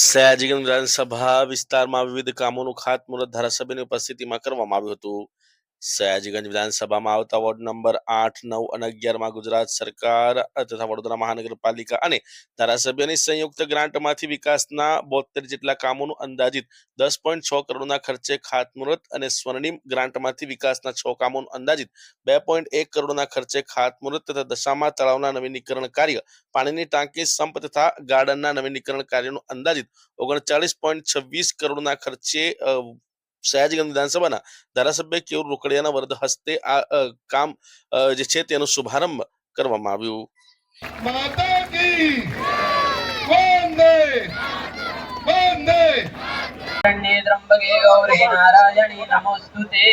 સયાજીગંજ વિધાનસભા વિસ્તારમાં વિવિધ કામોનું ખાતમુહૂર્ત ધારાસભ્યની ઉપસ્થિતિમાં કરવામાં આવ્યું હતું। સયાજીગંજ વિધાનસભામાં આવતા વોર્ડ નંબર 8, 9 અને 11માં ગુજરાત સરકાર તથા વડોદરા મહાનગરપાલિકા અને ધારાસભ્યની સંયુક્ત ગ્રાન્ટમાંથી વિકાસના 72 જેટલા કામોનું અંદાજિત 10.6 કરોડના ખર્ચે ખાતમુહૂર્ત અને સ્વર્ણિમ ગ્રાન્ટમાંથી વિકાસના 6 કામોનું અંદાજિત 2.1 કરોડના ખર્ચે ખાતમુહૂર્ત તથા દશામા તળાવના નવીનીકરણ કાર્ય, પાણીની ટાંકી, સંપ તથા ગાર્ડનના નવીનીકરણ કાર્યનું અંદાજિત 39.26 કરોડના ખર્ચે સયાજીગંજ વિધાનસભાના ધારાસભ્ય કેયુર રોકડિયાના વરદ હસ્તે આ કામ જે છે તેનો શુભારંભ કરવામાં આવ્યું। માતા કી વંદે વંદે ત્રંબકે ગૌરી નારાયણી નમોસ્તુતે।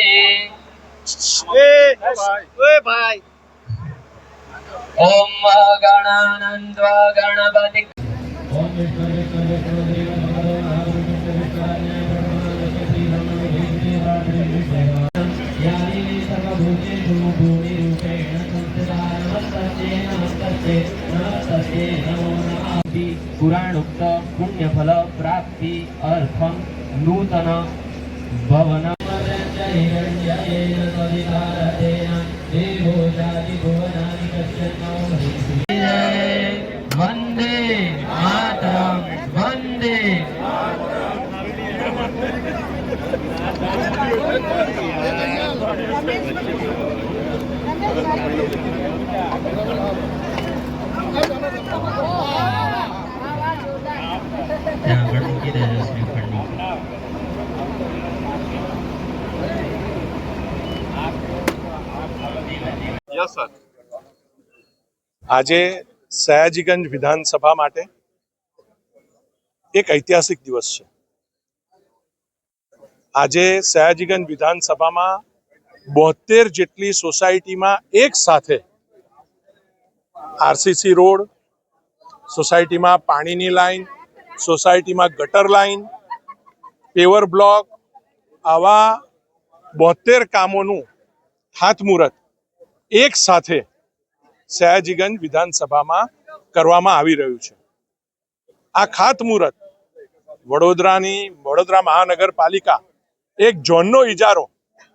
ઓમ ગણાનંદ્વા ગણપતિ पुराणोक्त पुण्यफल प्राप्ति अर्थम नूतन भवन वंदे मातरम वंदे આજે સયાજીગંજ વિધાનસભા માટે એક ઐતિહાસિક દિવસ છે। આજે સયાજીગંજ વિધાનસભામાં 72 જેટલી સોસાયટીમાં એક સાથે આરસીસી રોડ, સોસાયટીમાં પાણીની લાઈન, સોસાયટીમાં ગટર લાઈન, પેવર બ્લોક, આવા 72 કામોનું ખાતમુહૂર્ત એક સાથે સયાજીગંજ વિધાનસભામાં કરવામાં આવી રહ્યું છે। આ ખાતમુહૂર્ત વડોદરા મહાનગરપાલિકા એક ઝોનનો ઇજારો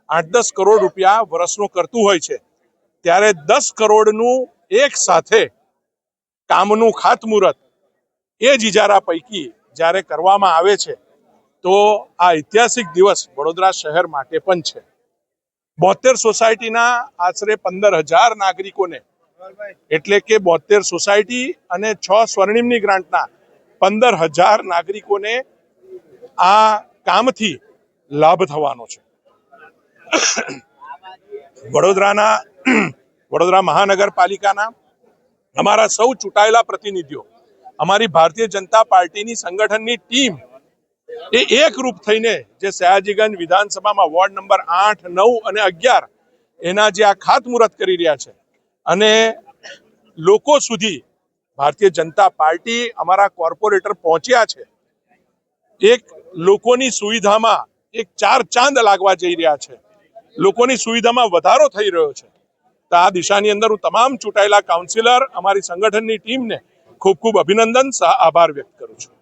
8-10 કરોડ રૂપિયા વર્ષનો કરતું હોય છે, ત્યારે 10 કરોડનું એક સાથે કામનું ખાતમુહૂર્ત એ જ ઇજારા પૈકી જ્યારે કરવામાં આવે છે તો આ ઐતિહાસિક દિવસ વડોદરા શહેર માટે પણ છે। 72 સોસાયટીના આશરે 15,000 નાગરિકોને, એટલે કે 72 સોસાયટી અને 6 સ્વર્ણિમની ગ્રાન્ટના 15,000 નાગરિકોને આ કામથી લાભ થવાનો છે। વડોદરા મહાનગરપાલિકાના અમારા સૌ ચૂંટાયેલા પ્રતિનિધિઓ, અમારી ભારતીય જનતા પાર્ટીની સંગઠનની ટીમ એ એકરૂપ થઈને જે સયાજીગંજ વિધાનસભામાં વોર્ડ નંબર 8, 9 અને 11 એના જે આ ખાતમુહૂર્ત કરી રહ્યા છે અને લોકો સુધી ભારતીય જનતા પાર્ટી, અમારા કોર્પોરેટર પહોંચ્યા છે, એક લોકોની સુવિધામાં એક 4 ચાંદ લાગવા જઈ રહ્યા છે, લોકોની સુવિધામાં વધારો થઈ રહ્યો છે। તો આ દિશાની અંદર હું તમામ ચૂંટાયેલા કાઉન્સિલર, અમારી સંગઠનની ટીમને ખૂબ ખૂબ અભિનંદન, આભાર વ્યક્ત કરું છું।